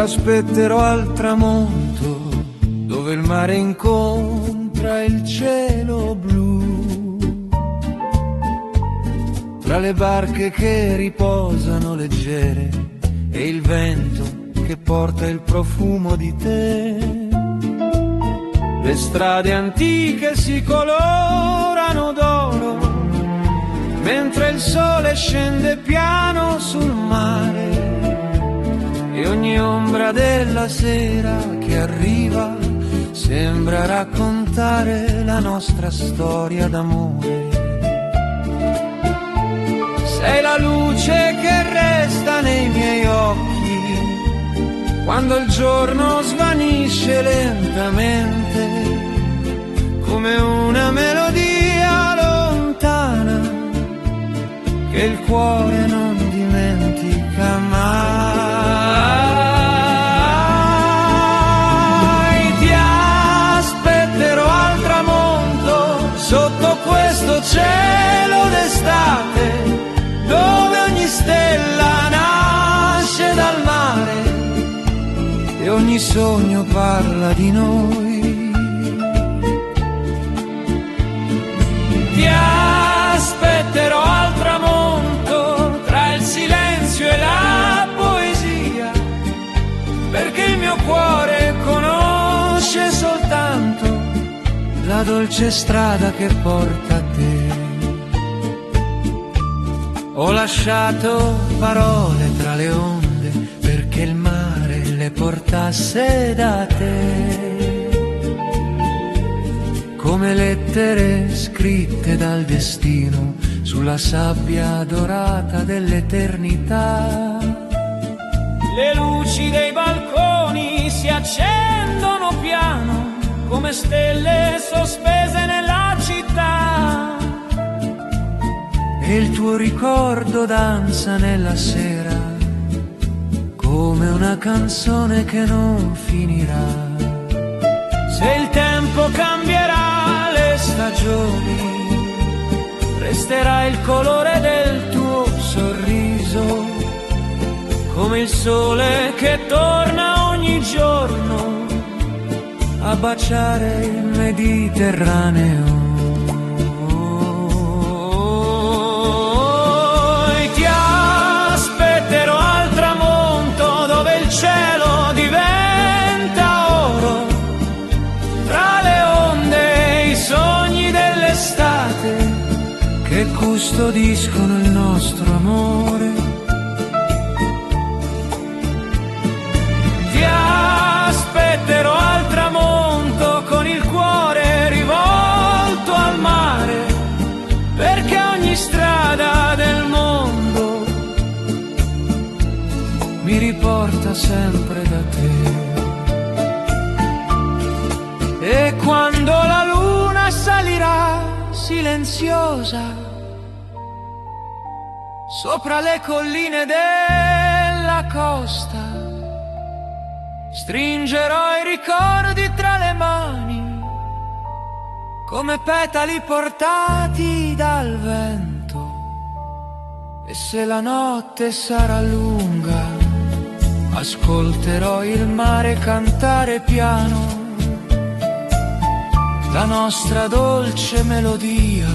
aspetterò al tramonto, dove il mare incontra il cielo blu, tra le barche che riposano leggere e il vento che porta il profumo di te. Le strade antiche si colorano d'oro, mentre il sole scende piano sul mare, e ogni ombra della sera che arriva sembra raccontare la nostra storia d'amore. Sei la luce che resta nei miei occhi quando il giorno svanisce lentamente, come una melodia lontana che il cuore non dimentica mai. Ti aspetterò al tramonto sotto questo cielo d'estate, dove ogni stella nasce dal mare e ogni sogno parla di noi. Ti aspetterò al tramonto tra il silenzio e la poesia, perché il mio cuore conosce soltanto la dolce strada che porta a te. Ho lasciato parole tra le onde perché il mare le portasse da te, come lettere scritte dal destino sulla sabbia dorata dell'eternità. Le luci dei balconi si accendono piano come stelle sospese nella città, e il tuo ricordo danza nella sera come una canzone che non finirà. Se il tempo cambierà le stagioni, resterà il colore del tuo sorriso, come il sole che torna ogni giorno a baciare il Mediterraneo. Ti aspetterò al tramonto, dove il cielo diventa oro, tra le onde e i sogni dell'estate che custodiscono il nostro amore. Ti aspetterò al tramonto con il cuore rivolto al mare, perché ogni strada del mondo mi riporta sempre da te. E quando la luna salirà silenziosa sopra le colline della costa, stringerò i ricordi tra le mani come petali portati dal vento. E se la notte sarà lunga, ascolterò il mare cantare piano la nostra dolce melodia,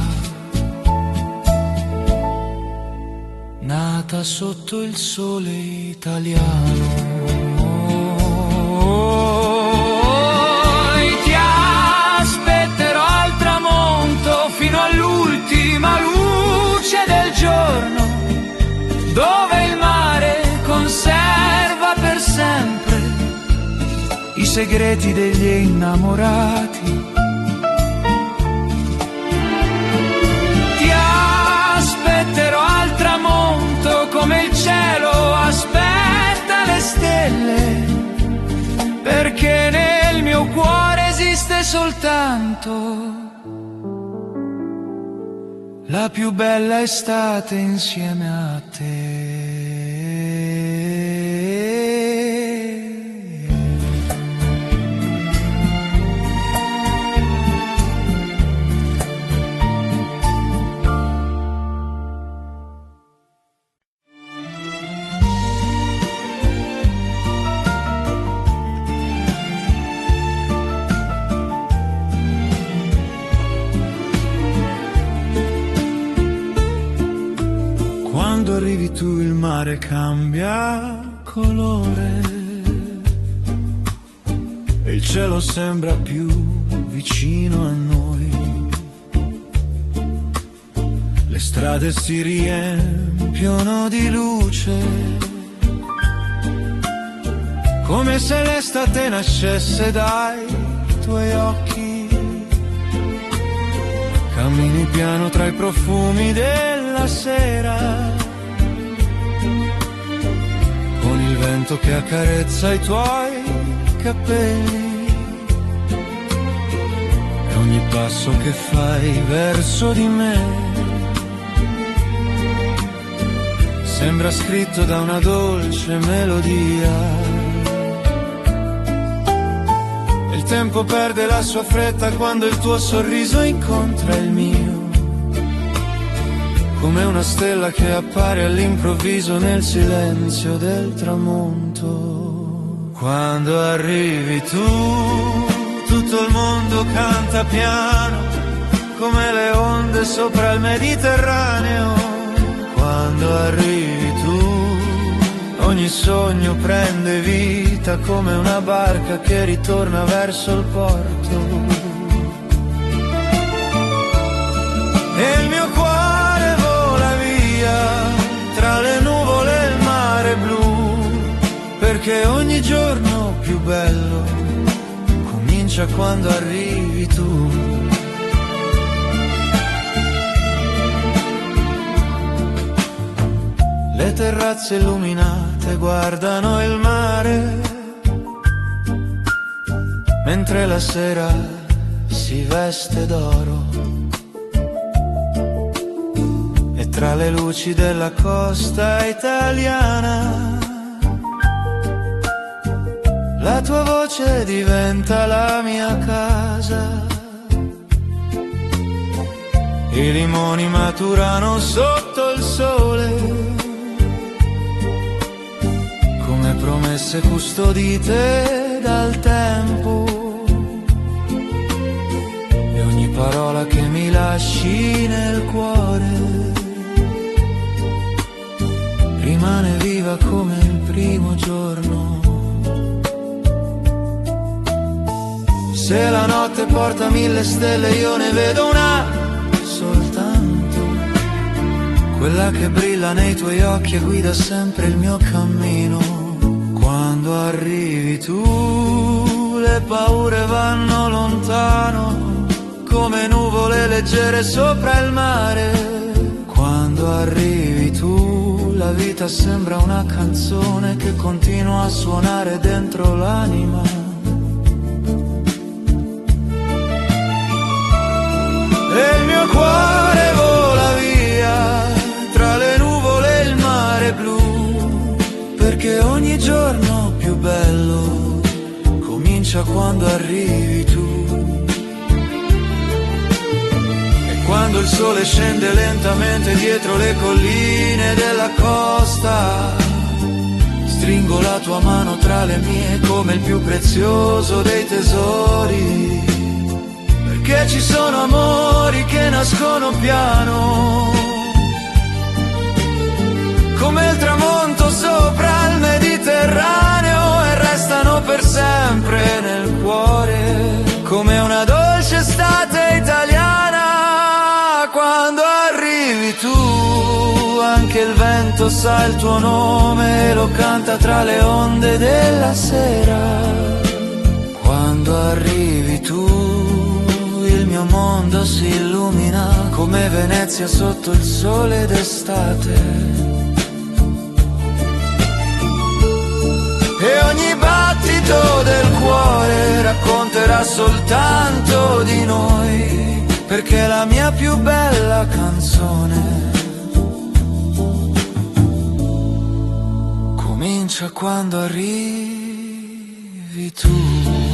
nata sotto il sole italiano. Ti aspetterò al tramonto fino all'ultima luce del giorno, dove il mare conserva per sempre i segreti degli innamorati. Ti aspetterò al tramonto come il cielo aspetta le stelle, perché nel mio cuore esiste soltanto la più bella estate insieme a te. arrivi tu il mare cambia colore e il cielo sembra più vicino a noi. Le strade si riempiono di luce, come se l'estate nascesse dai tuoi occhi. Cammini piano tra i profumi della sera, con il vento che accarezza i tuoi capelli, e ogni passo che fai verso di me sembra scritto da una dolce melodia. Il tempo perde la sua fretta quando il tuo sorriso incontra il mio, come una stella che appare all'improvviso nel silenzio del tramonto. Quando arrivi tu, tutto il mondo canta piano, come le onde sopra il Mediterraneo. Quando arrivi tu, ogni sogno prende vita come una barca che ritorna verso il porto. E il mio cuore vola via tra le nuvole e il mare blu, perché ogni giorno più bello comincia quando arrivi tu. Le terrazze illuminate guardano il mare, mentre la sera si veste d'oro, e tra le luci della costa italiana la tua voce diventa la mia casa. I limoni maturano sotto il sole, promesse custodite dal tempo, e ogni parola che mi lasci nel cuore rimane viva come il primo giorno. Se la notte porta 1000 stelle io ne vedo una soltanto, quella che brilla nei tuoi occhi e guida sempre il mio cammino. Quando arrivi tu, le paure vanno lontano, come nuvole leggere sopra il mare. Quando arrivi tu, la vita sembra una canzone che continua a suonare dentro l'anima. E il mio cuore vola via tra le nuvole e il mare blu, perché ogni giorno più bello comincia quando arrivi tu. E quando il sole scende lentamente dietro le colline della costa, stringo la tua mano tra le mie come il più prezioso dei tesori, perché ci sono amori che nascono piano, come il tramonto sopra il Mediterraneo, e restano per sempre nel cuore, come una dolce estate italiana. Quando arrivi tu, anche il vento sa il tuo nome e lo canta tra le onde della sera. Quando arrivi tu, il mio mondo si illumina come Venezia sotto il sole d'estate. E ogni battito del cuore racconterà soltanto di noi, perché la mia più bella canzone comincia quando arrivi tu.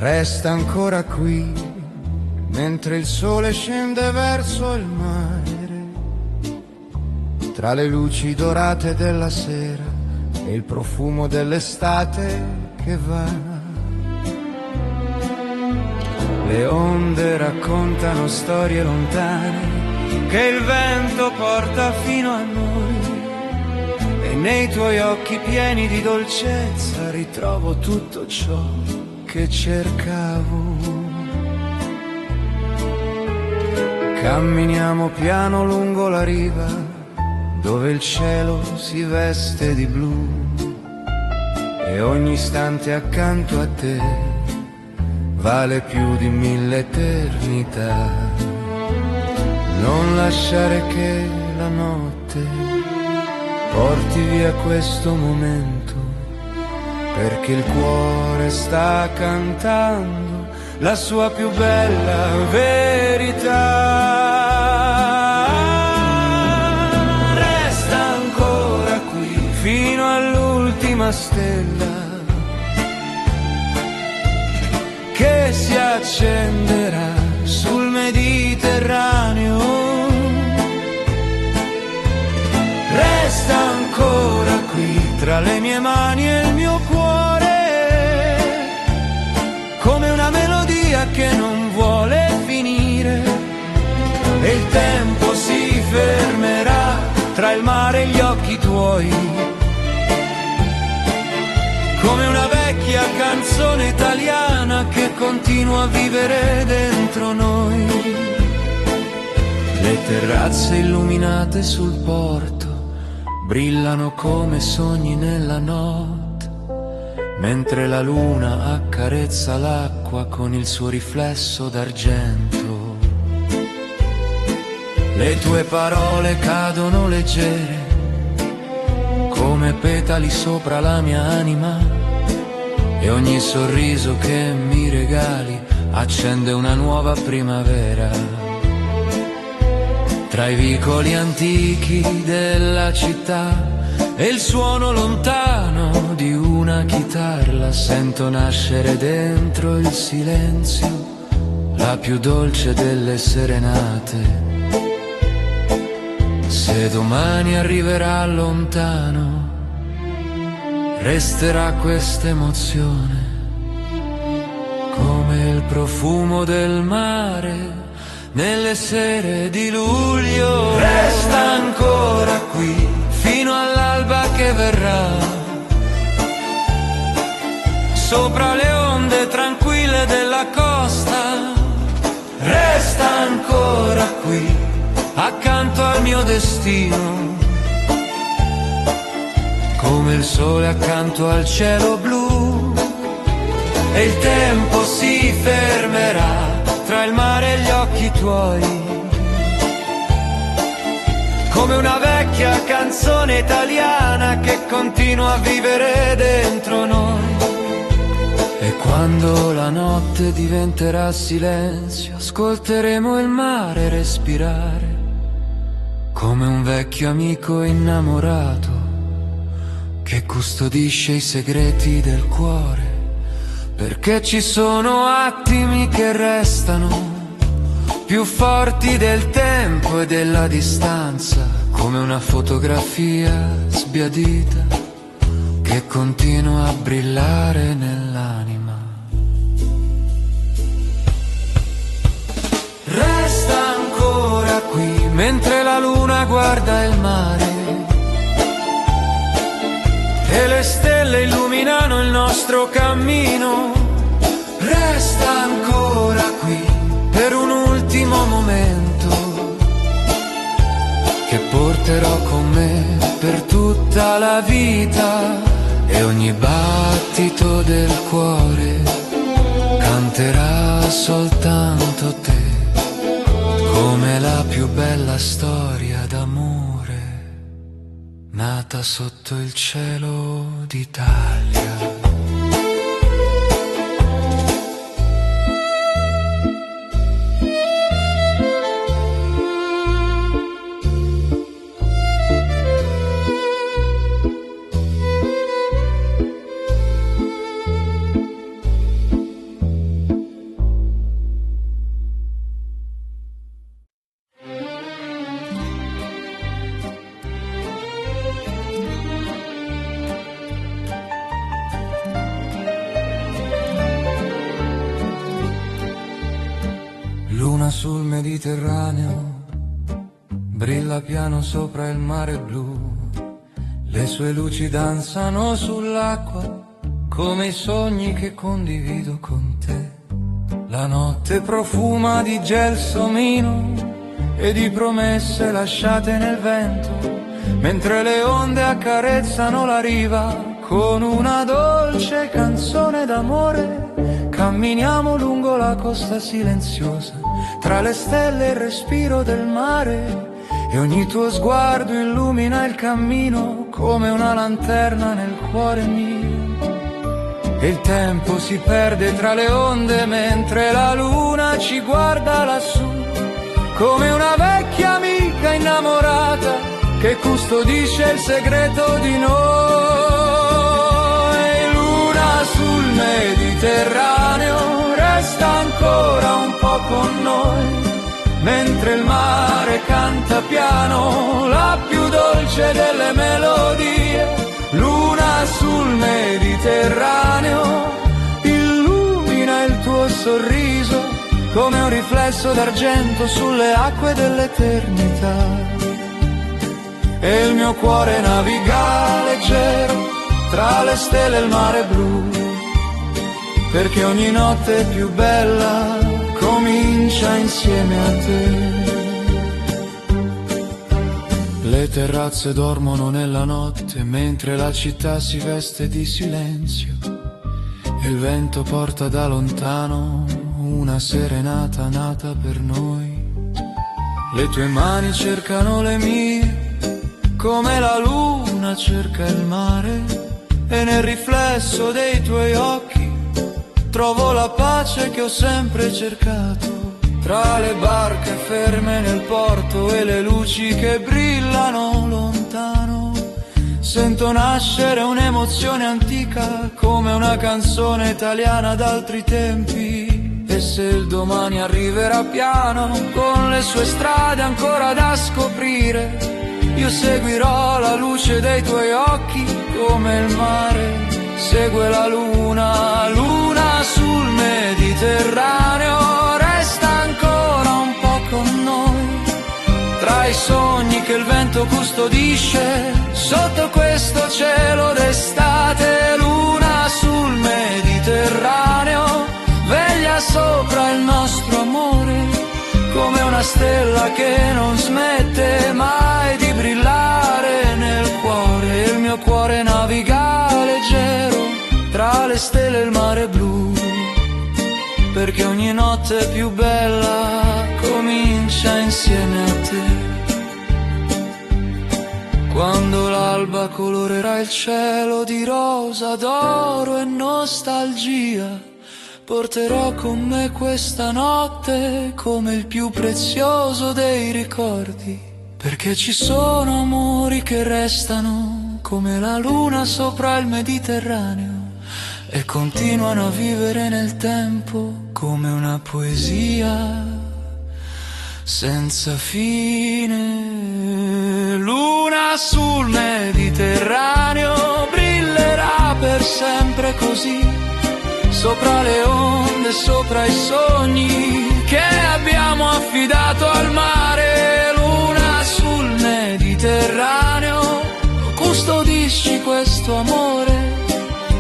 Resta ancora qui, mentre il sole scende verso il mare, tra le luci dorate della sera e il profumo dell'estate che va. Le onde raccontano storie lontane che il vento porta fino a noi, e nei tuoi occhi pieni di dolcezza ritrovo tutto ciò che cercavo. Camminiamo piano lungo la riva, dove il cielo si veste di blu, e ogni istante accanto a te vale più di 1000 eternità. Non lasciare che la notte porti via questo momento, perché il cuore sta cantando la sua più bella verità. Resta ancora qui fino all'ultima stella che si accenderà sul Mediterraneo. Resta ancora qui tra le mie mani e il mio cuore, come una melodia che non vuole finire, e il tempo si fermerà tra il mare e gli occhi tuoi, come una vecchia canzone italiana che continua a vivere dentro noi. Le terrazze illuminate sul porto brillano come sogni nella notte, mentre la luna accarezza l'acqua con il suo riflesso d'argento. Le tue parole cadono leggere come petali sopra la mia anima, e ogni sorriso che mi regali accende una nuova primavera. Tra i vicoli antichi della città e il suono lontano di una chitarra, sento nascere dentro il silenzio la più dolce delle serenate. Se domani arriverà lontano, resterà questa emozione, come il profumo del mare nelle sere di luglio. Resta ancora qui fino all'alba che verrà, sopra le onde tranquille della costa. Resta ancora qui accanto al mio destino, come il sole accanto al cielo blu, e il tempo si fermerà tra il mare e gli occhi tuoi, come una vecchia canzone italiana che continua a vivere dentro noi. E quando la notte diventerà silenzio, ascolteremo il mare respirare, come un vecchio amico innamorato che custodisce i segreti del cuore. Perché ci sono attimi che restano più forti del tempo e della distanza, come una fotografia sbiadita che continua a brillare nell'anima. Resta ancora qui mentre la luna guarda il mare e le stelle illuminano il nostro cammino. Resta ancora qui per un ultimo momento che porterò con me per tutta la vita, e ogni battito del cuore canterà soltanto te, come la più bella storia d'amore nata sotto il cielo d'Italia. luna sul Mediterraneo brilla piano sopra il mare blu. Le sue luci danzano sull'acqua come i sogni che condivido con te. La notte profuma di gelsomino e di promesse lasciate nel vento, mentre le onde accarezzano la riva con una dolce canzone d'amore. Camminiamo lungo la costa silenziosa, tra le stelle e il respiro del mare, e ogni tuo sguardo illumina il cammino come una lanterna nel cuore mio. E il tempo si perde tra le onde mentre la luna ci guarda lassù, come una vecchia amica innamorata che custodisce il segreto di noi. Luna sul Mediterraneo, resta ancora un po' con noi, mentre il mare canta piano la più dolce delle melodie. Luna sul Mediterraneo, illumina il tuo sorriso come un riflesso d'argento sulle acque dell'eternità. E il mio cuore naviga leggero tra le stelle e il mare blu, perché ogni notte più bella comincia insieme a te. Le terrazze dormono nella notte mentre la città si veste di silenzio, e il vento porta da lontano una serenata nata per noi. Le tue mani cercano le mie come la luna cerca il mare, e nel riflesso dei tuoi occhi trovo la pace che ho sempre cercato. Tra le barche ferme nel porto e le luci che brillano lontano, sento nascere un'emozione antica come una canzone italiana d'altri tempi. E se il domani arriverà piano con le sue strade ancora da scoprire, io seguirò la luce dei tuoi occhi come il mare segue la luna. Luna sul Mediterraneo, resta ancora un po' con noi, tra i sogni che il vento custodisce sotto questo cielo d'estate. Luna sul Mediterraneo, veglia sopra il nostro amore come una stella che non smette mai di brillare nel cuore. Il mio cuore naviga leggero tra le stelle e il mare blu, perché ogni notte più bella comincia insieme a te. Quando l'alba colorerà il cielo di rosa, d'oro e nostalgia, porterò con me questa notte come il più prezioso dei ricordi, perché ci sono amori che restano come la luna sopra il Mediterraneo e continuano a vivere nel tempo come una poesia senza fine. Luna sul Mediterraneo brillerà per sempre così, sopra le onde, sopra i sogni che abbiamo affidato al mare. Luna sul Mediterraneo, custodisci questo amore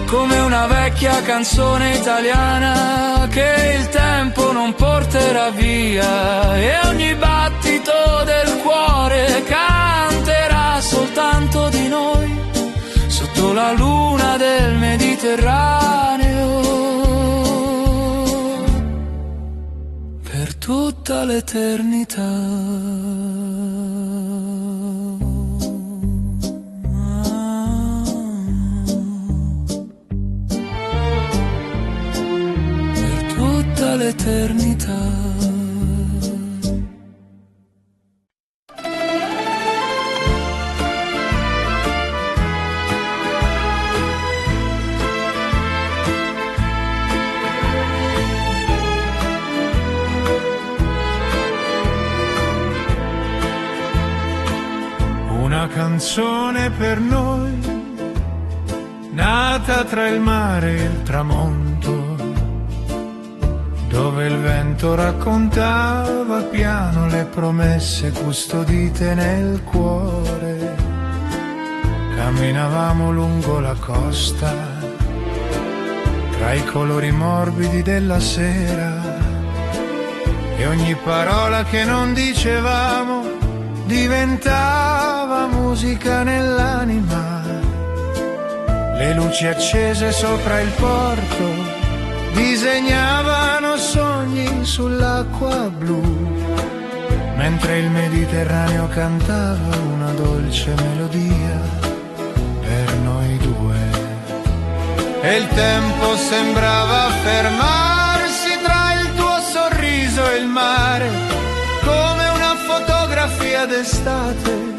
come una vecchia canzone italiana che il tempo non porterà via, e ogni battito del cuore canterà soltanto di noi sotto la luna del Mediterraneo per tutta l'eternità. L'eternità. Una canzone per noi, nata tra il mare e il tramonto, dove il vento raccontava piano le promesse custodite nel cuore. Camminavamo lungo la costa, tra i colori morbidi della sera, e ogni parola che non dicevamo diventava musica nell'anima. Le luci accese sopra il porto disegnavano sogni sull'acqua blu, mentre il Mediterraneo cantava una dolce melodia per noi due. E il tempo sembrava fermarsi tra il tuo sorriso e il mare, come una fotografia d'estate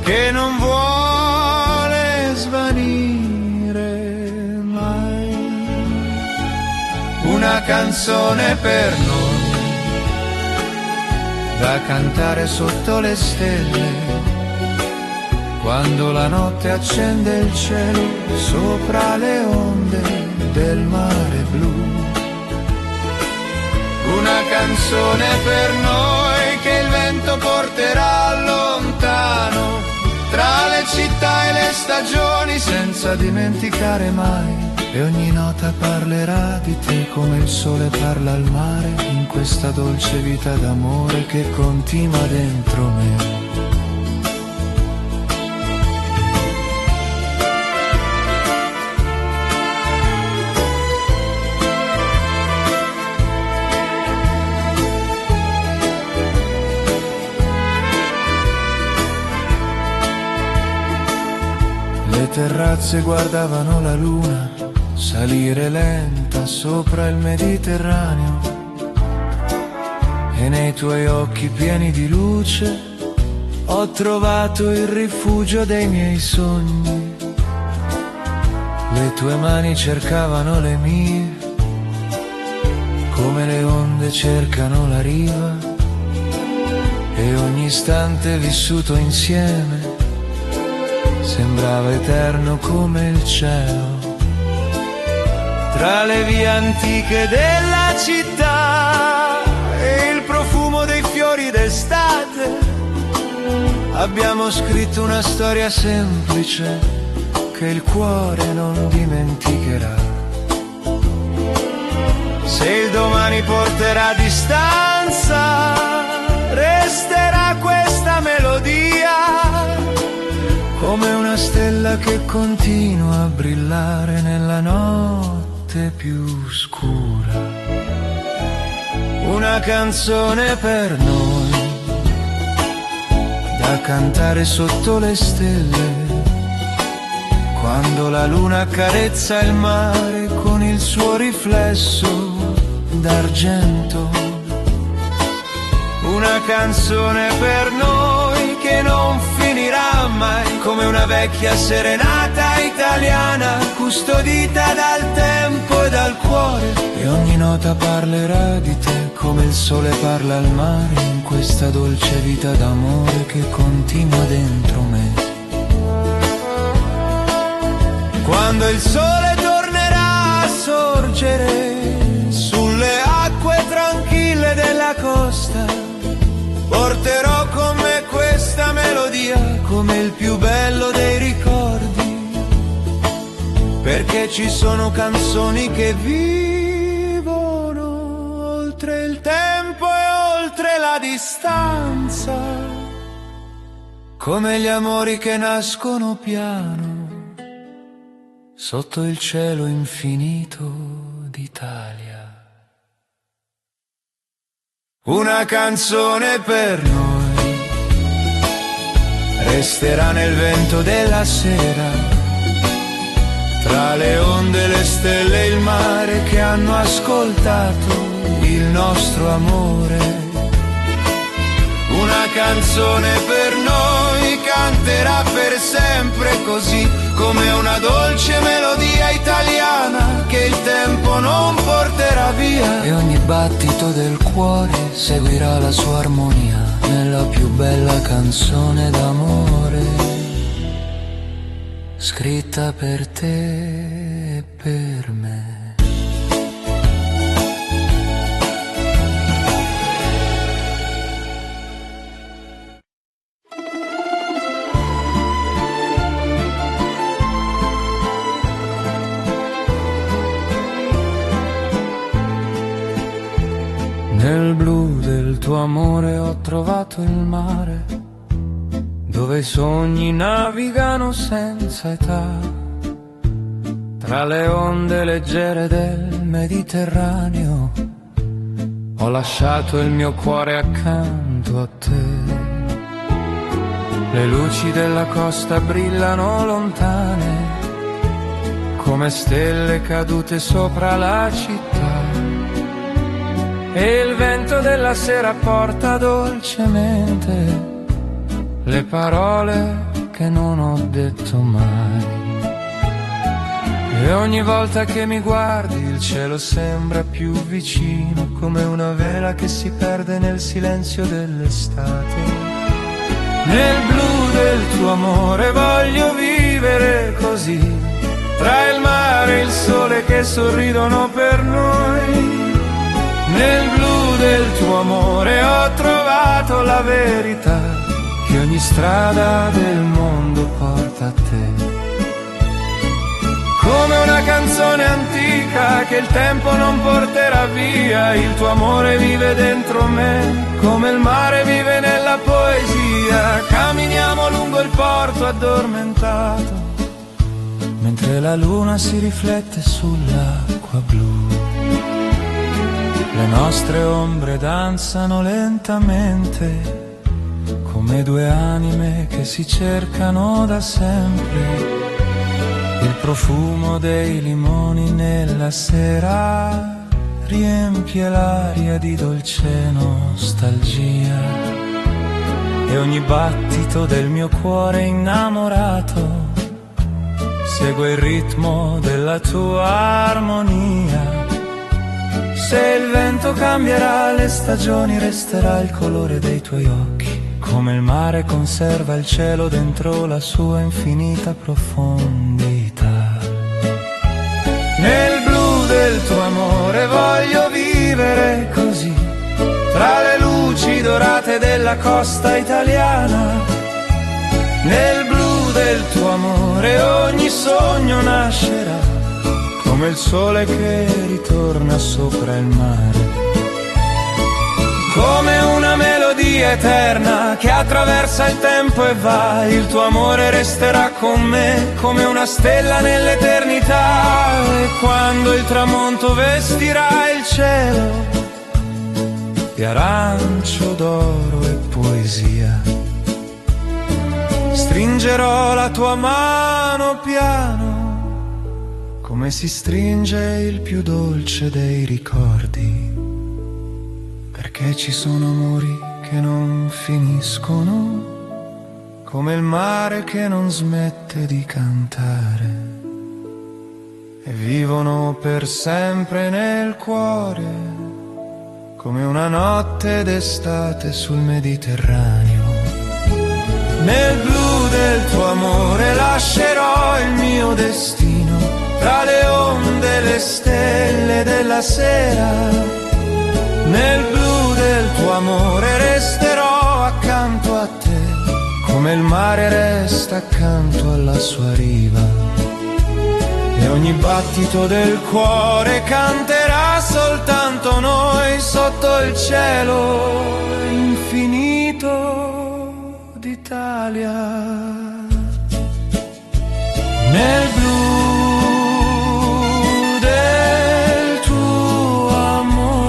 che non vuole svanire mai. Una canzone per noi, da cantare sotto le stelle, quando la notte accende il cielo sopra le onde del mare blu. Una canzone per noi che il vento porterà lontano, tra le città e le stagioni, senza dimenticare mai. E ogni nota parlerà di te come il sole parla al mare, in questa dolce vita d'amore che continua dentro me. Le terrazze guardavano la luna salire lenta sopra il Mediterraneo, e nei tuoi occhi pieni di luce ho trovato il rifugio dei miei sogni. Le tue mani cercavano le mie, come le onde cercano la riva, e ogni istante vissuto insieme sembrava eterno come il cielo. Tra le vie antiche della città e il profumo dei fiori d'estate abbiamo scritto una storia semplice che il cuore non dimenticherà. Se il domani porterà distanza, resterà questa melodia come una stella che continua a brillare nella notte più scura. Una canzone per noi, da cantare sotto le stelle, quando la luna accarezza il mare con il suo riflesso d'argento. Una canzone per noi che non finirà mai, come una vecchia serenata italiana custodita dal tempo e dal cuore. E ogni nota parlerà di te come il sole parla al mare, in questa dolce vita d'amore che continua dentro me. Quando il sole tornerà a sorgere sulle acque tranquille della costa, porterò con me questa melodia come il più bello dei ricordi, perché ci sono canzoni che vivono oltre il tempo e oltre la distanza, come gli amori che nascono piano sotto il cielo infinito d'Italia. Una canzone per noi resterà nel vento della sera, tra le onde, le stelle e il mare che hanno ascoltato il nostro amore. Una canzone per noi canterà per sempre così, come una dolce melodia italiana che il tempo non porterà via. E ogni battito del cuore seguirà la sua armonia nella più bella canzone d'amore, scritta per te e per me. Nel blu del tuo amore ho trovato il mare, dove i sogni navigano senza età, tra le onde leggere del Mediterraneo. Ho lasciato il mio cuore accanto a te. Le luci della costa brillano lontane, come stelle cadute sopra la città, e il vento della sera porta dolcemente le parole che non ho detto mai. E ogni volta che mi guardi il cielo sembra più vicino, come una vela che si perde nel silenzio dell'estate. Nel blu del tuo amore voglio vivere così, tra il mare e il sole che sorridono per noi. Nel blu del tuo amore ho trovato la verità, che ogni strada del mondo porta a te. Come una canzone antica che il tempo non porterà via, il tuo amore vive dentro me, come il mare vive nella poesia. Camminiamo lungo il porto addormentato, mentre la luna si riflette sull'acqua blu. Le nostre ombre danzano lentamente, come due anime che si cercano da sempre. Il profumo dei limoni nella sera riempie l'aria di dolce nostalgia, e ogni battito del mio cuore innamorato segue il ritmo della tua armonia. Se il vento cambierà le stagioni, resterà il colore dei tuoi occhi, come il mare conserva il cielo dentro la sua infinita profondità. Nel blu del tuo amore voglio vivere così, tra le luci dorate della costa italiana. Nel blu del tuo amore ogni sogno nascerà, come il sole che ritorna sopra il mare. Come una melodia eterna che attraversa il tempo e va, il tuo amore resterà con me, come una stella nell'eternità. E quando il tramonto vestirà il cielo di arancio, d'oro e poesia, stringerò la tua mano piano, come si stringe il più dolce dei ricordi, perché ci sono amori che non finiscono, come il mare che non smette di cantare, e vivono per sempre nel cuore, come una notte d'estate sul Mediterraneo. Nel blu del tuo amore lascerò il mio destino, tra le onde e le stelle della sera. Nel blu del tuo amore resterò accanto a te, come il mare resta accanto alla sua riva. E ogni battito del cuore canterà soltanto noi, sotto il cielo infinito d'Italia. Nel blu del tuo amore.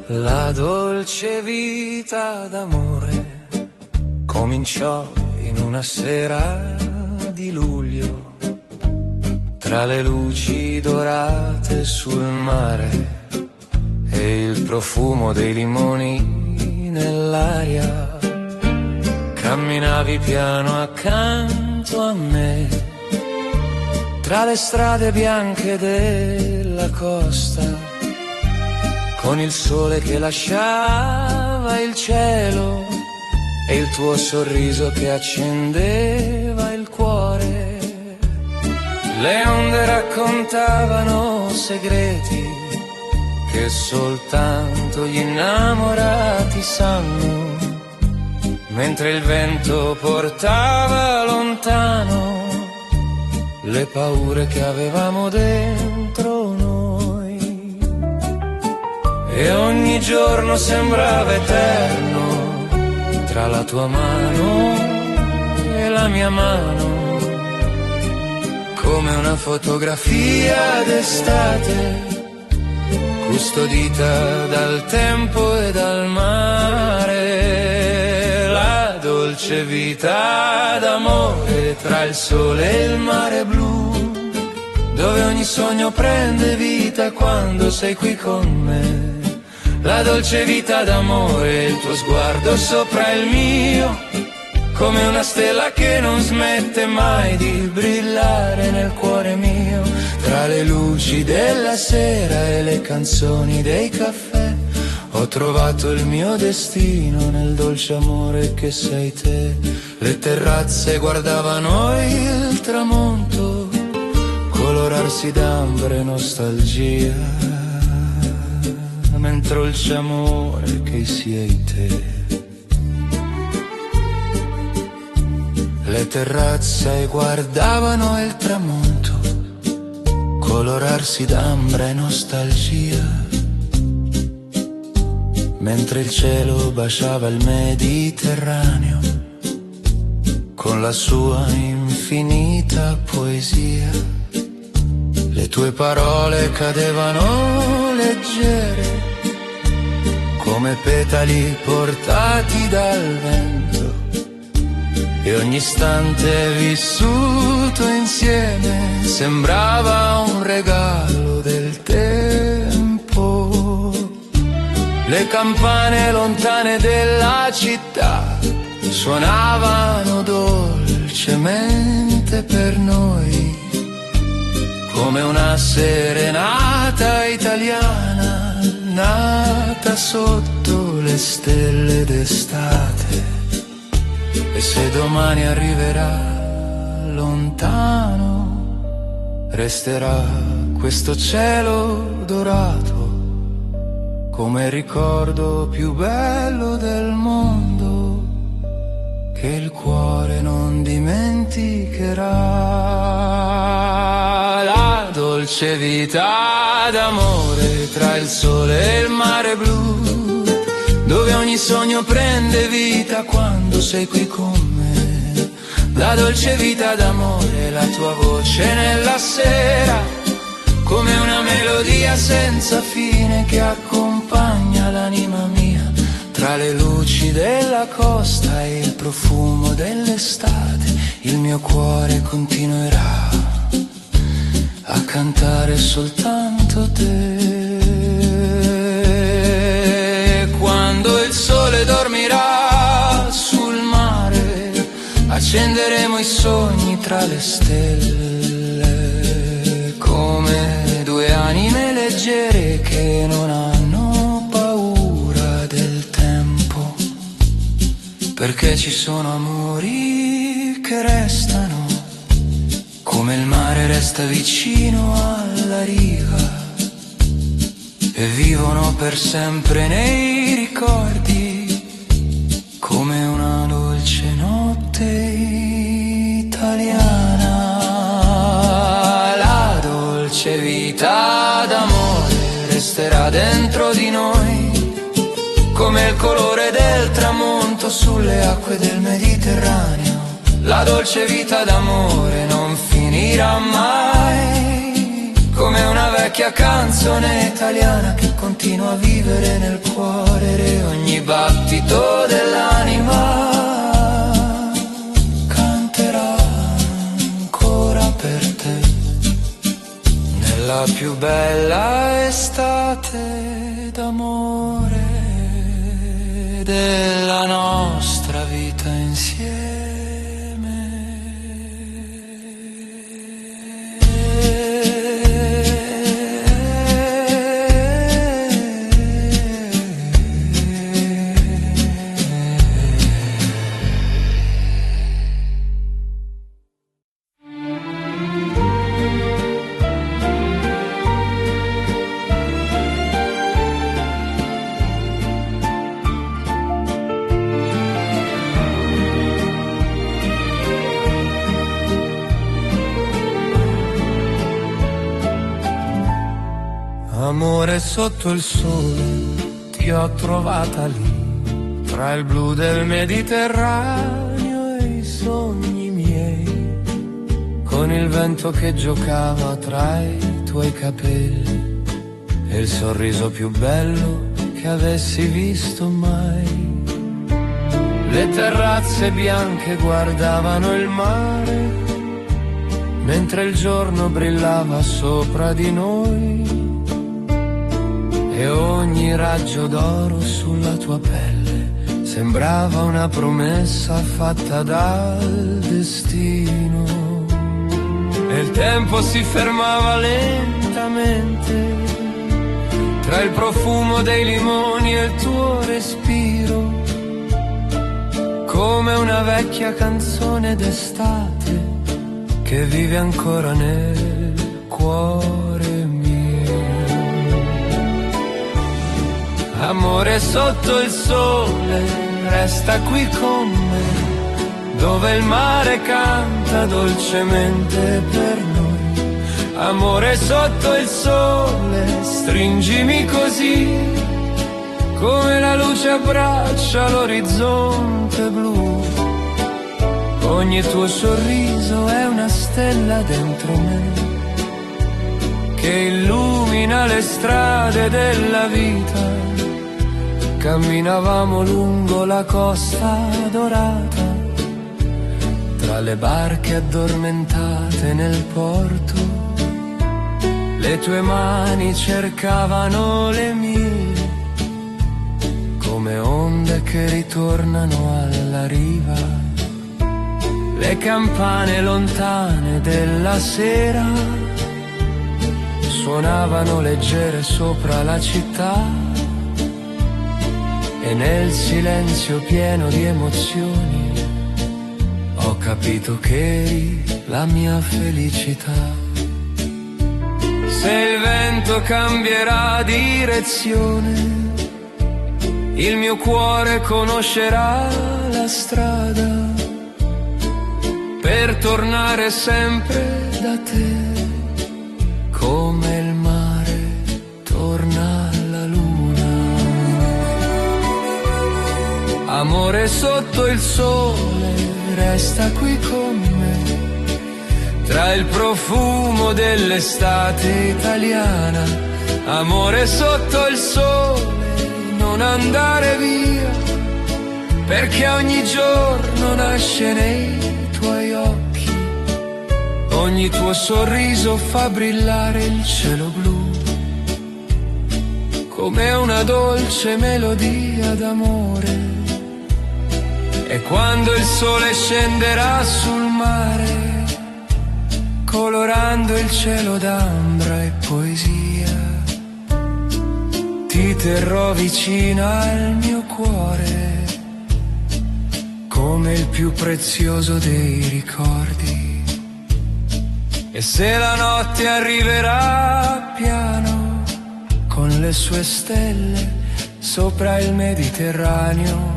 La dolce vita d'amore cominciò in una sera di luglio, tra le luci dorate sul mare e il profumo dei limoni nell'aria. Camminavi piano accanto a me, tra le strade bianche della costa, con il sole che lasciava il cielo e il tuo sorriso che accendeva il cuore. Le onde raccontavano segreti che soltanto gli innamorati sanno, mentre il vento portava lontano le paure che avevamo dentro noi. E ogni giorno sembrava eterno tra la tua mano e la mia mano, come una fotografia d'estate custodita dal tempo e dal mare. La dolce vita d'amore tra il sole e il mare blu, dove ogni sogno prende vita quando sei qui con me. La dolce vita d'amore, il tuo sguardo sopra il mio, come una stella che non smette mai di brillare nel cuore mio. Tra le luci della sera e le canzoni dei caffè ho trovato il mio destino nel dolce amore che sei te. Le terrazze guardavano il tramonto colorarsi d'ambre e nostalgia, mentre dolce amore che sei te. Le terrazze guardavano il tramonto colorarsi d'ambra e nostalgia, mentre il cielo baciava il Mediterraneo con la sua infinita poesia. Le tue parole cadevano leggere come petali portati dal vento, e ogni istante vissuto insieme sembrava un regalo del tempo. Le campane lontane della città suonavano dolcemente per noi, come una serenata italiana nata sotto le stelle d'estate. E se domani arriverà lontano, resterà questo cielo dorato come il ricordo più bello del mondo che il cuore non dimenticherà. La dolce vita d'amore tra il sole e il mare blu, dove ogni sogno prende vita quando sei qui con me. La dolce vita d'amore, la tua voce nella sera, come una melodia senza fine che accompagna l'anima mia. Tra le luci della costa e il profumo dell'estate, il mio cuore continuerà a cantare soltanto te. Quando il sole dormirà sul mare, accenderemo i sogni tra le stelle, come due anime leggere che non hanno paura del tempo, perché ci sono amori che restano, come il mare resta vicino alla riva, e vivono per sempre nei ricordi, come una dolce notte italiana. La dolce vita d'amore resterà dentro di noi, come il colore del tramonto sulle acque del Mediterraneo. La dolce vita d'amore non finirà mai, come una vecchia canzone italiana che continua a vivere nel cuore, e ogni battito dell'anima canterà ancora per te, nella più bella estate d'amore della nostra vita insieme. Amore sotto il sole, ti ho trovata lì, tra il blu del Mediterraneo e i sogni miei, con il vento che giocava tra i tuoi capelli e il sorriso più bello che avessi visto mai. Le terrazze bianche guardavano il mare, mentre il giorno brillava sopra di noi, e ogni raggio d'oro sulla tua pelle sembrava una promessa fatta dal destino. E il tempo si fermava lentamente tra il profumo dei limoni e il tuo respiro, come una vecchia canzone d'estate che vive ancora nel cuore mio. Amore sotto il sole, resta qui con me, dove il mare canta dolcemente per noi. Amore sotto il sole, stringimi così, come la luce abbraccia l'orizzonte blu. Ogni tuo sorriso è una stella dentro me, che illumina le strade della vita. Camminavamo lungo la costa dorata, tra le barche addormentate nel porto. Le tue mani cercavano le mie, come onde che ritornano alla riva. Le campane lontane della sera suonavano leggere sopra la città, e nel silenzio pieno di emozioni ho capito che eri la mia felicità. Se il vento cambierà direzione, il mio cuore conoscerà la strada per tornare sempre da te, come il mare torna alla luna. Amore sotto il sole, resta qui con me, tra il profumo dell'estate italiana. Amore sotto il sole, non andare via, perché ogni giorno nasce nei tuoi occhi, ogni tuo sorriso fa brillare il cielo blu, come una dolce melodia d'amore. E quando il sole scenderà sul mare, colorando il cielo d'ambra e poesia, ti terrò vicina al mio cuore, come il più prezioso dei ricordi. E se la notte arriverà piano, con le sue stelle sopra il Mediterraneo,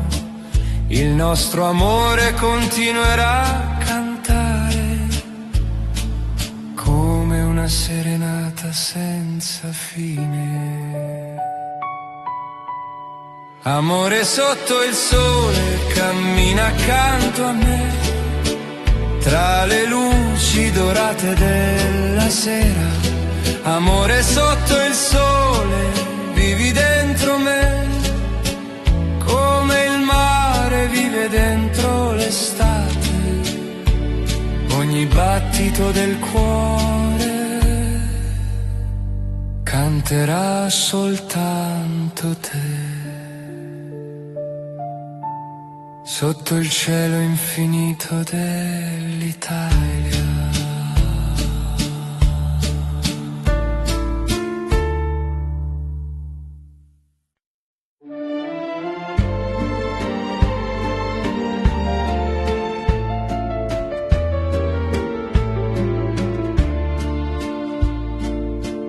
il nostro amore continuerà a cantare, come una serenata senza fine. Amore sotto il sole, cammina accanto a me, tra le luci dorate della sera. Amore sotto il sole, vivi dentro me, come il mare vive dentro l'estate. Ogni battito del cuore canterà soltanto te. Sotto il cielo infinito dell'Italia.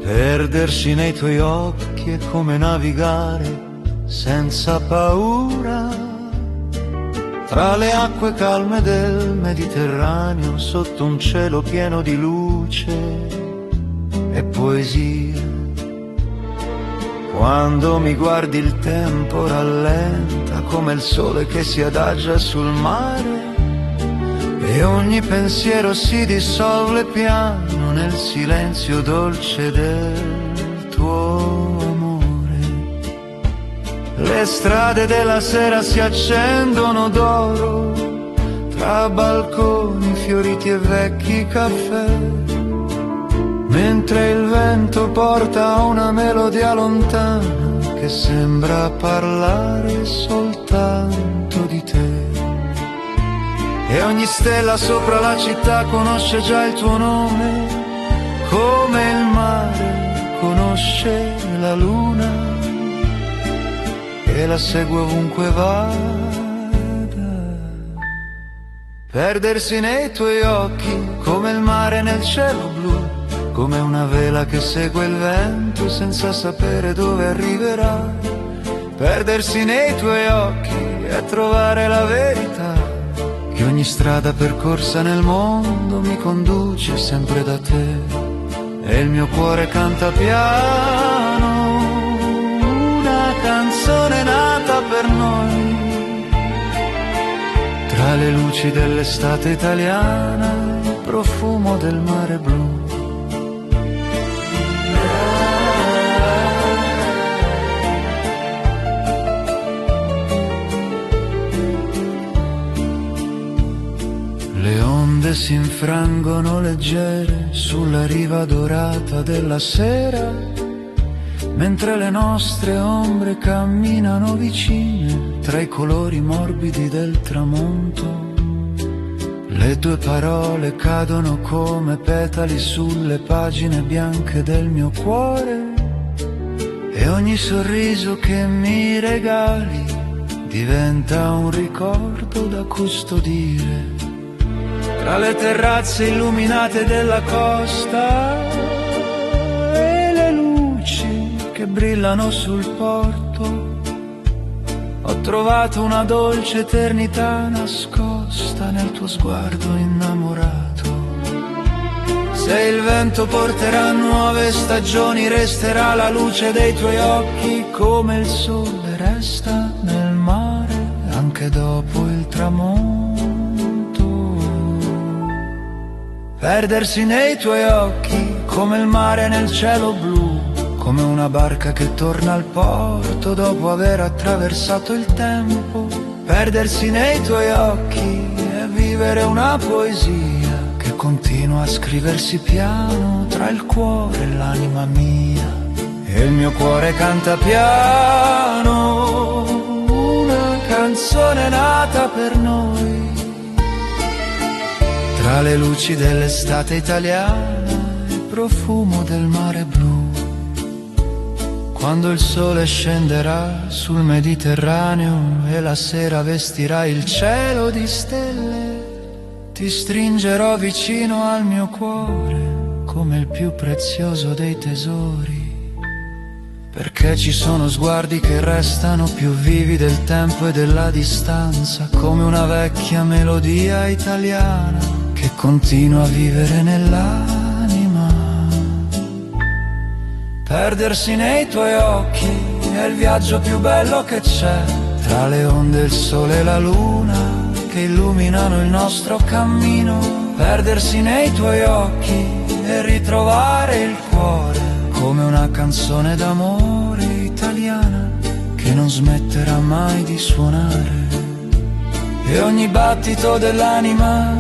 Perdersi nei tuoi occhi è come navigare senza paura tra le acque calme del Mediterraneo, sotto un cielo pieno di luce e poesia. Quando mi guardi il tempo rallenta come il sole che si adagia sul mare e ogni pensiero si dissolve piano nel silenzio dolce del tuo amore. Le strade della sera si accendono d'oro tra balconi fioriti e vecchi caffè, mentre il vento porta una melodia lontana che sembra parlare soltanto di te. E ogni stella sopra la città conosce già il tuo nome, come il mare conosce la luna e la segue ovunque vada. Perdersi nei tuoi occhi come il mare nel cielo blu, come una vela che segue il vento senza sapere dove arriverà. Perdersi nei tuoi occhi e trovare la verità, che ogni strada percorsa nel mondo mi conduce sempre da te. E il mio cuore canta piano una canzone nata per noi, tra le luci dell'estate italiana, il profumo del mare blu. Le onde si infrangono leggere sulla riva dorata della sera, mentre le nostre ombre camminano vicine tra i colori morbidi del tramonto. Le tue parole cadono come petali sulle pagine bianche del mio cuore, e ogni sorriso che mi regali diventa un ricordo da custodire. Tra le terrazze illuminate della costa e le luci che brillano sul porto, ho trovato una dolce eternità nascosta nel tuo sguardo innamorato. Se il vento porterà nuove stagioni, resterà la luce dei tuoi occhi come il sole resta nel mare anche dopo il tramonto. Perdersi nei tuoi occhi come il mare nel cielo blu, come una barca che torna al porto dopo aver attraversato il tempo. Perdersi nei tuoi occhi e vivere una poesia che continua a scriversi piano tra il cuore e l'anima mia. E il mio cuore canta piano una canzone nata per noi, tra le luci dell'estate italiana, il profumo del mare blu. Quando il sole scenderà sul Mediterraneo e la sera vestirà il cielo di stelle, ti stringerò vicino al mio cuore come il più prezioso dei tesori, perché ci sono sguardi che restano più vivi del tempo e della distanza, come una vecchia melodia italiana che continua a vivere nell'anima. Perdersi nei tuoi occhi è il viaggio più bello che c'è, tra le onde, il sole e la luna che illuminano il nostro cammino. Perdersi nei tuoi occhi e ritrovare il cuore come una canzone d'amore italiana che non smetterà mai di suonare. E ogni battito dell'anima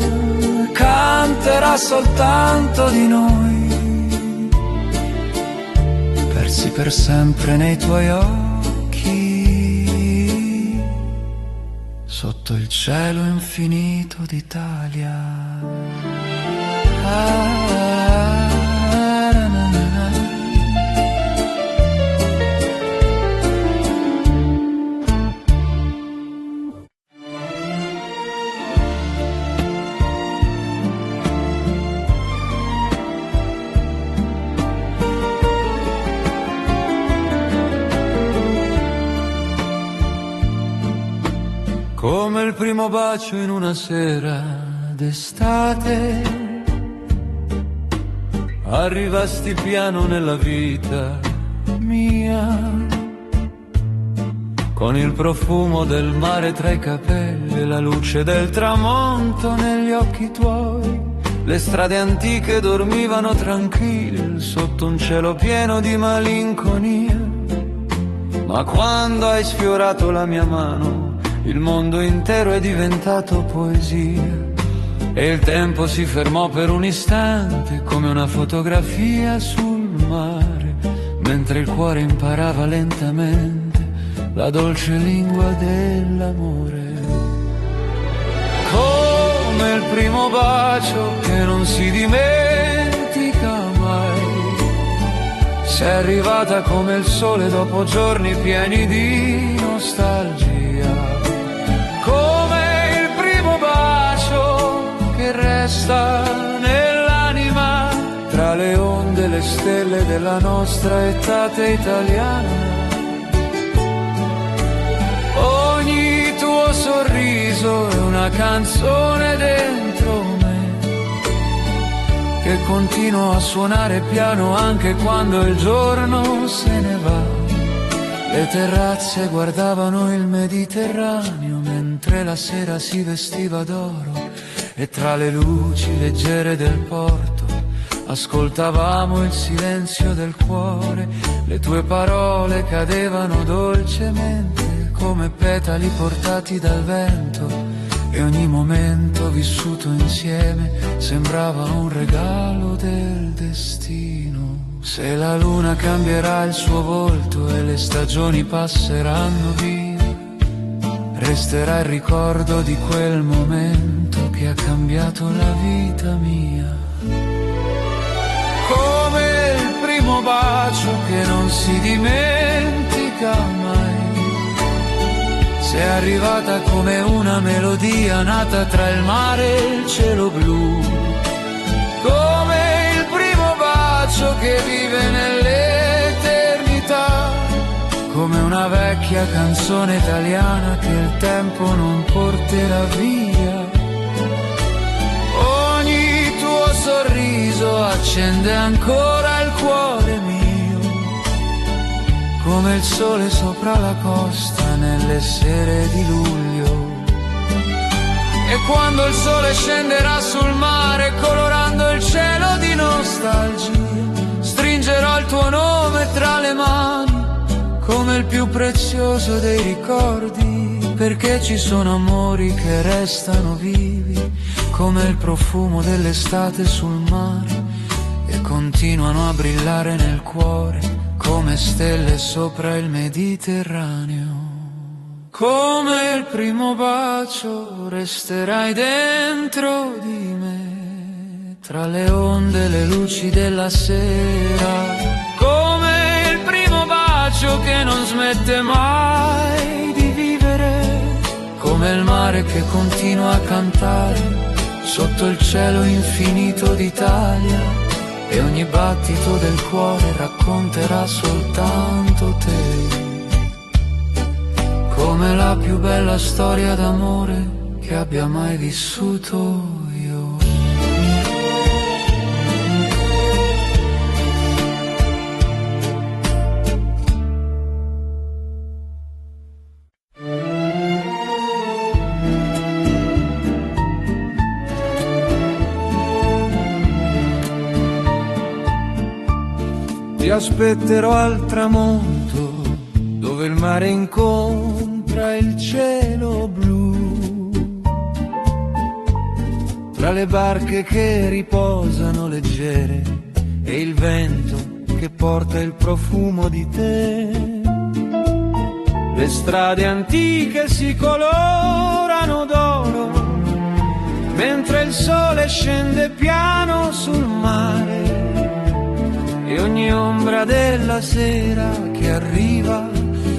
canterà soltanto di noi, persi per sempre nei tuoi occhi, sotto il cielo infinito d'Italia. Come il primo bacio in una sera d'estate, arrivasti piano nella vita mia. con il profumo del mare tra i capelli e la luce del tramonto negli occhi tuoi. Le strade antiche dormivano tranquille sotto un cielo pieno di malinconia. Ma quando hai sfiorato la mia mano, il mondo intero è diventato poesia. E il tempo si fermò per un istante come una fotografia sul mare, mentre il cuore imparava lentamente la dolce lingua dell'amore. Come il primo bacio che non si dimentica mai, sei arrivata come il sole dopo giorni pieni di nostalgia. Come il primo bacio che resta nell'anima tra le onde e le stelle della nostra estate italiana. Ogni tuo sorriso è una canzone dentro me che continua a suonare piano anche quando il giorno se ne va. Le terrazze guardavano il Mediterraneo mentre la sera si vestiva d'oro e tra le luci leggere del porto ascoltavamo il silenzio del cuore. Le tue parole cadevano dolcemente come petali portati dal vento e ogni momento vissuto insieme sembrava un regalo del destino. Se la luna cambierà il suo volto e le stagioni passeranno via, resterà il ricordo di quel momento che ha cambiato la vita mia. Come il primo bacio che non si dimentica mai, sei arrivata come una melodia nata tra il mare e il cielo blu. Come il primo bacio che vive nell'eternità, come una vecchia canzone italiana che il tempo non porterà via. Ogni tuo sorriso accende ancora il cuore mio, come il sole sopra la costa nelle sere di luglio. E quando il sole scenderà sul mare colorando il cielo di nostalgia, stringerò il tuo nome tra le mani come il più prezioso dei ricordi, perché ci sono amori che restano vivi come il profumo dell'estate sul mare e continuano a brillare nel cuore come stelle sopra il Mediterraneo. Come il primo bacio resterai dentro di me, tra le onde e le luci della sera. Come il primo bacio che non smette mai di vivere, come il mare che continua a cantare sotto il cielo infinito d'Italia. E ogni battito del cuore racconterà soltanto te, come la più bella storia d'amore che abbia mai vissuto io. Ti aspetterò al tramonto, dove il mare incontra il cielo blu, tra le barche che riposano leggere e il vento che porta il profumo di te. Le strade antiche si colorano d'oro, mentre il sole scende piano sul mare. E ogni ombra della sera che arriva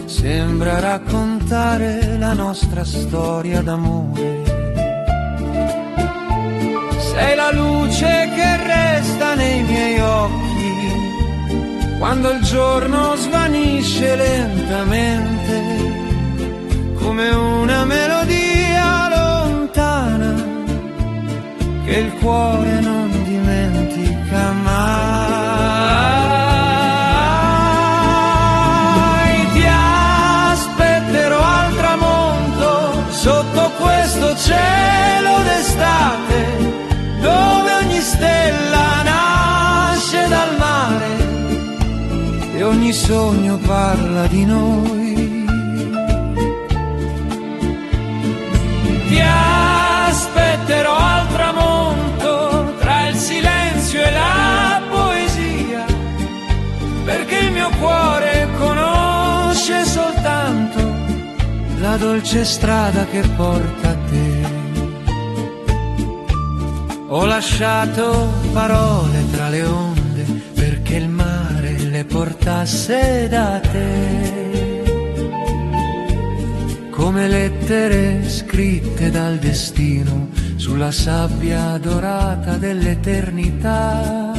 sembra raccontare la nostra storia d'amore. Sei la luce che resta nei miei occhi quando il giorno svanisce lentamente, come una melodia lontana che il cuore non dimentica mai. Ti aspetterò questo cielo d'estate, dove ogni stella nasce dal mare e ogni sogno parla di noi. Ti aspetterò al tramonto tra il silenzio e la poesia, perché il mio cuore conosce soltanto la dolce strada che porta a te. Ho lasciato parole tra le onde perché il mare le portasse da te, come lettere scritte dal destino sulla sabbia dorata dell'eternità.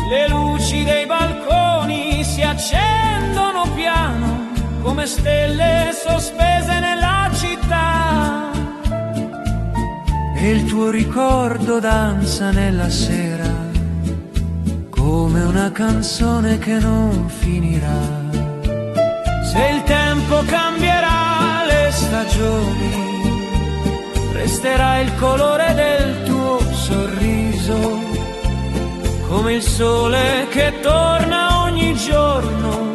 Le luci dei balconi si accendono piano come stelle sospese nella città, e il tuo ricordo danza nella sera come una canzone che non finirà. Se il tempo cambierà le stagioni, resterà il colore del tuo sorriso, come il sole che torna ogni giorno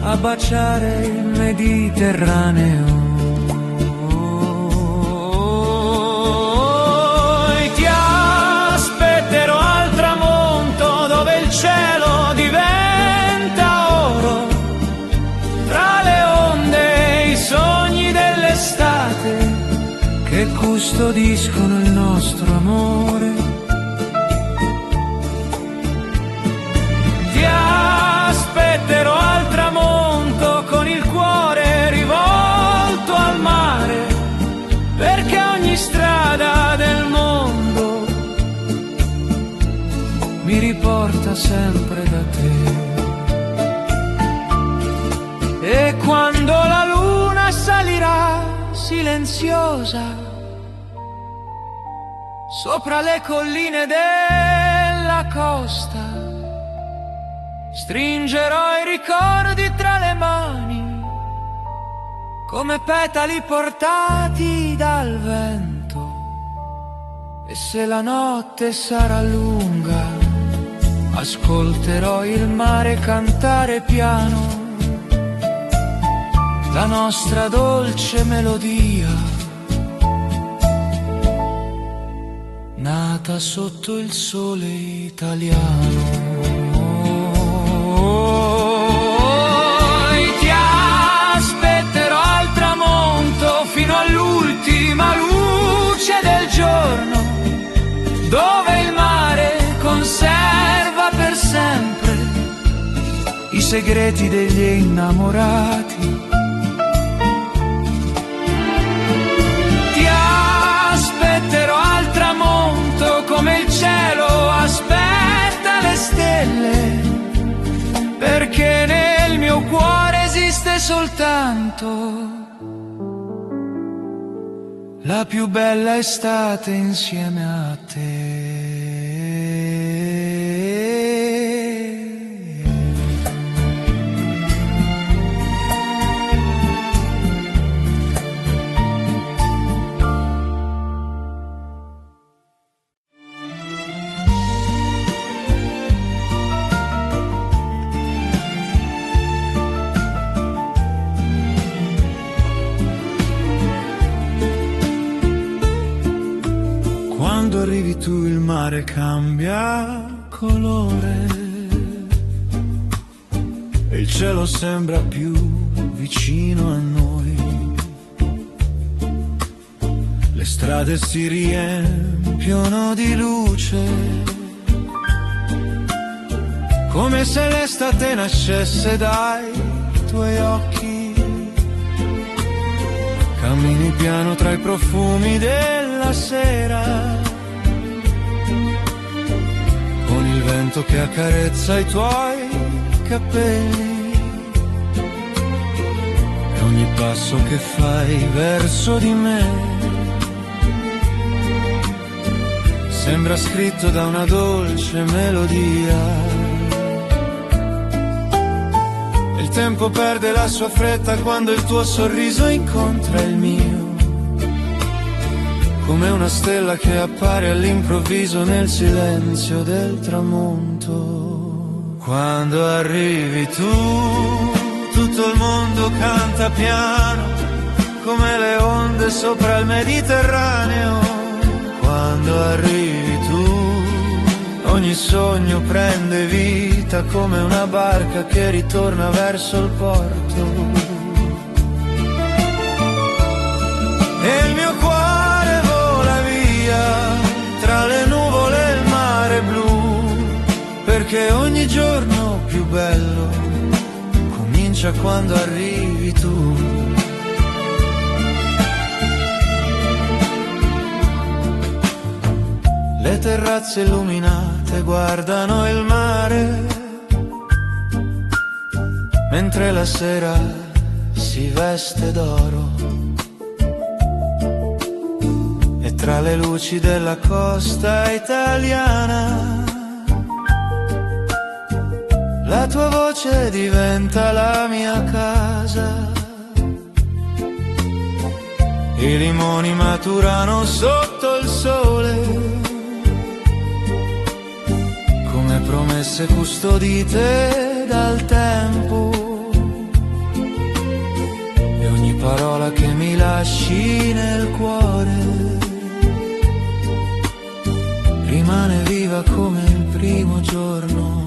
a baciare il Mediterraneo. Ti aspetterò al tramonto dove il cielo diventa oro, tra le onde e i sogni dell'estate che custodiscono il nostro amore. Ti aspetterò al tramonto con il cuore rivolto al mare, perché ogni strada del mondo mi riporta sempre da te. E quando la luna salirà silenziosa sopra le colline della costa, stringerò i ricordi tra le mani come petali portati dal vento. E se la notte sarà lunga, ascolterò il mare cantare piano la nostra dolce melodia, nata sotto il sole italiano. Ti aspetterò al tramonto fino all'ultima luce del giorno, dove il mare conserva per sempre i segreti degli innamorati. Ti aspetterò al tramonto come il cielo aspetta le stelle, perché nel mio cuore esiste soltanto la più bella estate insieme a te. Quando arrivi tu il mare cambia colore e il cielo sembra più vicino a noi. Le strade si riempiono di luce, come se l'estate nascesse dai tuoi occhi. Cammini piano tra i profumi della sera, con il vento che accarezza i tuoi capelli, e ogni passo che fai verso di me sembra scritto da una dolce melodia. Il tempo perde la sua fretta quando il tuo sorriso incontra il mio, come una stella che appare all'improvviso nel silenzio del tramonto. Quando arrivi tu, tutto il mondo canta piano, come le onde sopra il Mediterraneo. Quando arrivi tu, ogni sogno prende vita come una barca che ritorna verso il porto. E il mio cuore vola via tra le nuvole e il mare blu, perché ogni giorno più bello comincia quando arrivi tu. Le terrazze illuminate guardano il mare, mentre la sera si veste d'oro. E tra le luci della costa italiana la tua voce diventa la mia casa. I limoni maturano sotto il sole, come promesse custodite dal tempo. E ogni parola che mi lasci nel cuore rimane viva come il primo giorno.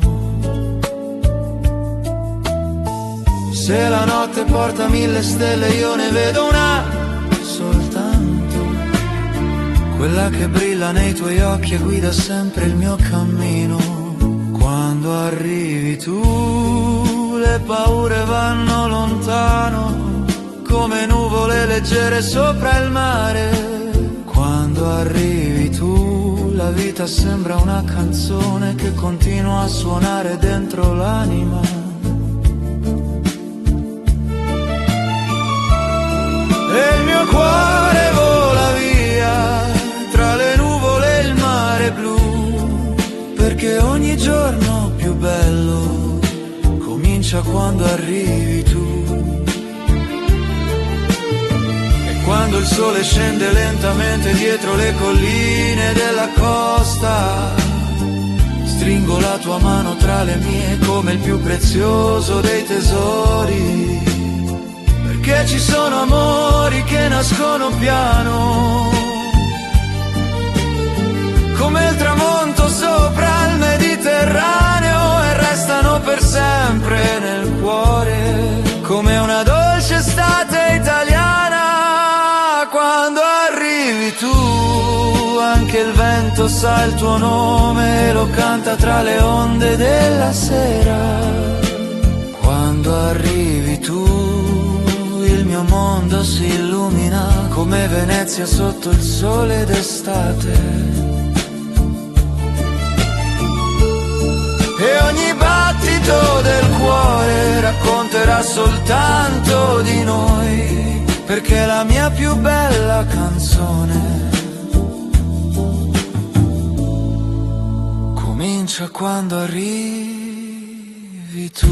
Se la notte porta 1000 stelle io ne vedo una soltanto, quella che brilla nei tuoi occhi e guida sempre il mio cammino. Quando arrivi tu le paure vanno lontano, come nuvole leggere sopra il mare. Quando arrivi tu la vita sembra una canzone che continua a suonare dentro l'anima. E il mio cuore vola via tra le nuvole e il mare blu, perché ogni giorno più bello comincia quando arrivi tu. E quando il sole scende lentamente dietro le colline della costa, stringo la tua mano tra le mie come il più prezioso dei tesori. Perché ci sono amori che nascono piano, come il tramonto sopra il Mediterraneo, e restano per sempre nel cuore, come una dolce estate italiana. Quando arrivi tu, anche il vento sa il tuo nome e lo canta tra le onde della sera. Quando arrivi tu, il mio mondo si illumina come Venezia sotto il sole d'estate. E ogni battito del cuore racconterà soltanto di noi, perché è la mia più bella canzone comincia quando arrivi tu.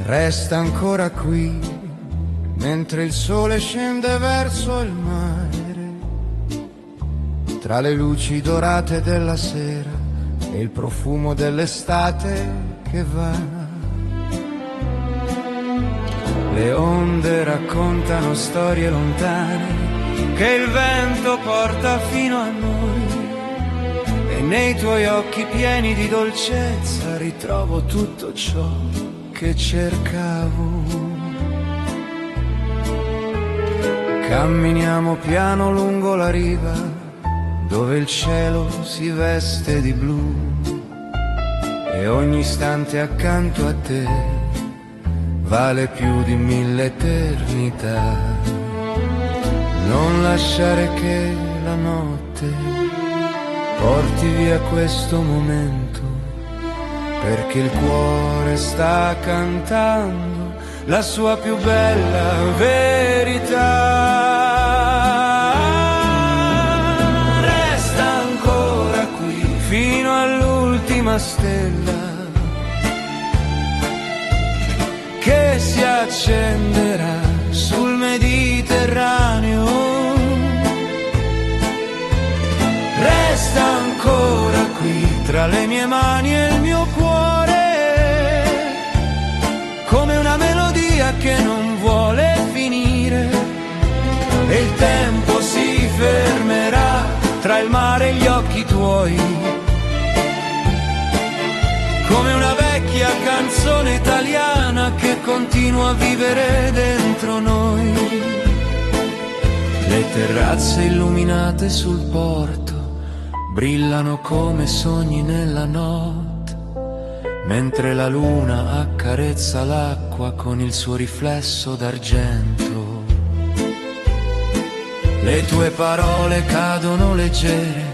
Resta ancora qui, mentre il sole scende verso il mare, tra le luci dorate della sera e il profumo dell'estate che va. Le onde raccontano storie lontane che il vento porta fino a noi, e nei tuoi occhi pieni di dolcezza ritrovo tutto ciò che cercavo. Camminiamo piano lungo la riva dove il cielo si veste di blu, e ogni istante accanto a te vale più di 1000 eternità. Non lasciare che la notte porti via questo momento perché il cuore sta cantando la sua più bella verità. Resta ancora qui fino all'ultima stella che si accenderà sul Mediterraneo. Resta ancora qui tra le mie mani e il mio cuore, come una melodia che non vuole finire, e il tempo si fermerà tra il mare e gli occhi tuoi, come una vecchia canzone italiana che continua a vivere dentro noi. Le terrazze illuminate sul porto brillano come sogni nella notte, mentre la luna accarezza l'acqua con il suo riflesso d'argento. Le tue parole cadono leggere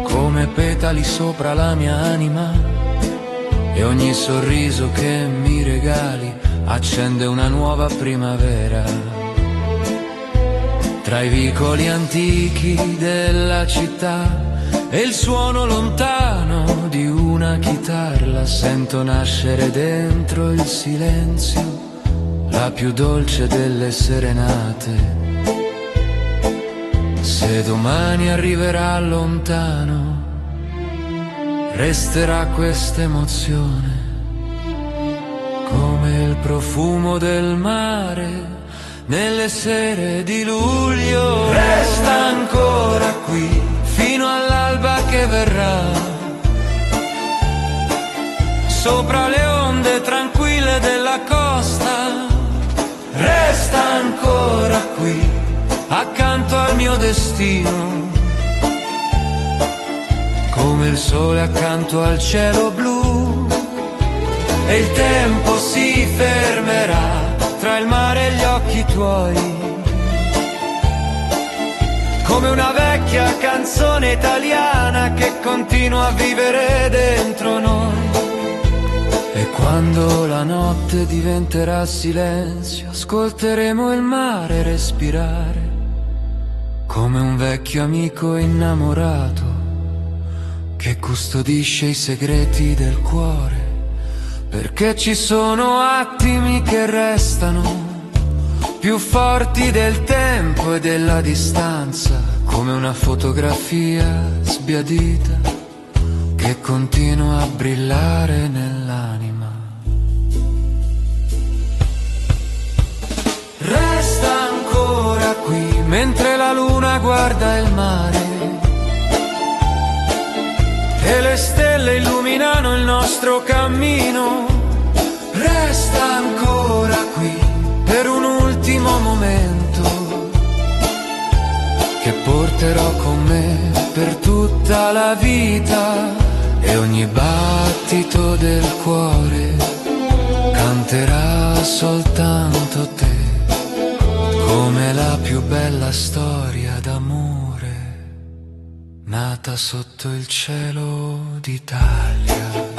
come petali sopra la mia anima, e ogni sorriso che mi regali accende una nuova primavera. Tra i vicoli antichi della città e il suono lontano di una chitarra, sento nascere dentro il silenzio la più dolce delle serenate. Se domani arriverà lontano, resterà questa emozione, come il profumo del mare nelle sere di luglio. Resta ancora qui fino all'alba che verrà, sopra le onde tranquille della costa. Resta ancora qui accanto al mio destino, come il sole accanto al cielo blu, e il tempo si fermerà tra il mare e gli occhi tuoi, come una vecchia canzone italiana che continua a vivere dentro noi. E quando la notte diventerà silenzio, ascolteremo il mare respirare, come un vecchio amico innamorato che custodisce i segreti del cuore. Perché ci sono attimi che restano più forti del tempo e della distanza, come una fotografia sbiadita che continua a brillare nell'anima. Resta ancora qui mentre la luna guarda il mare e le stelle illuminano il nostro cammino. Resta ancora qui per un ultimo momento che porterò con me per tutta la vita, e ogni battito del cuore canterà soltanto te, come la più bella storia d'amore nata sotto il cielo d'Italia.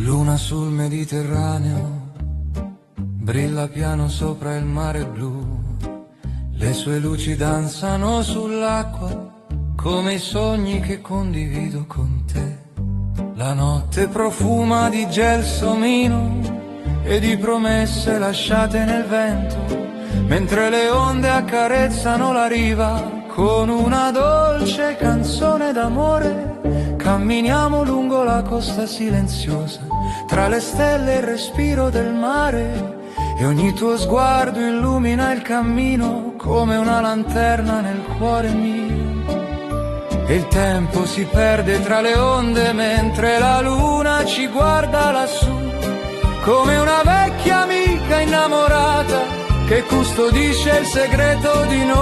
Luna sul Mediterraneo, brilla piano sopra il mare blu, le sue luci danzano sull'acqua come i sogni che condivido con te. La notte profuma di gelsomino e di promesse lasciate nel vento, mentre le onde accarezzano la riva con una dolce canzone d'amore. Camminiamo lungo la costa silenziosa, tra le stelle e il respiro del mare, e ogni tuo sguardo illumina il cammino come una lanterna nel cuore mio. e il tempo si perde tra le onde mentre la luna ci guarda lassù, come una vecchia amica innamorata che custodisce il segreto di noi.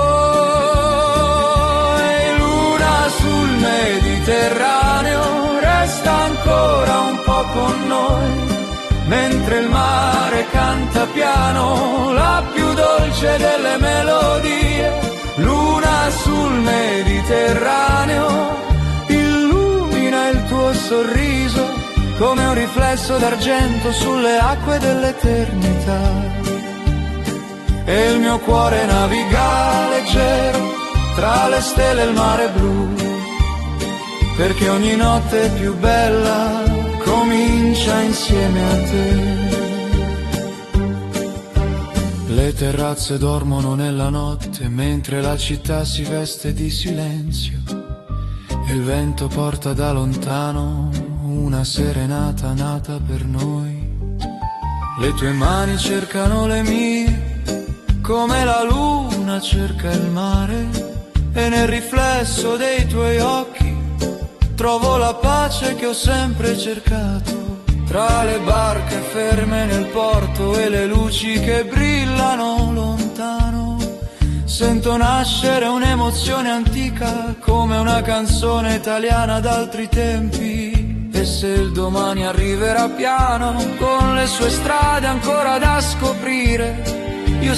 Luna sul Mediterraneo, resta ancora un po' con noi, mentre il mare canta piano la più dolce delle melodie. Luna sul Mediterraneo, illumina il tuo sorriso come un riflesso d'argento sulle acque dell'eternità. E il mio cuore naviga leggero tra le stelle e il mare blu, perché ogni notte più bella comincia insieme a te. Le terrazze dormono nella notte mentre la città si veste di silenzio e il vento porta da lontano una serenata nata per noi. Le tue mani cercano le mie come la luna cerca il mare, e nel riflesso dei tuoi occhi trovo la pace che ho sempre cercato. Tra le barche ferme nel porto e le luci che brillano lontano, sento nascere un'emozione antica come una canzone italiana d'altri tempi. E se il domani arriverà piano con le sue strade ancora da scoprire,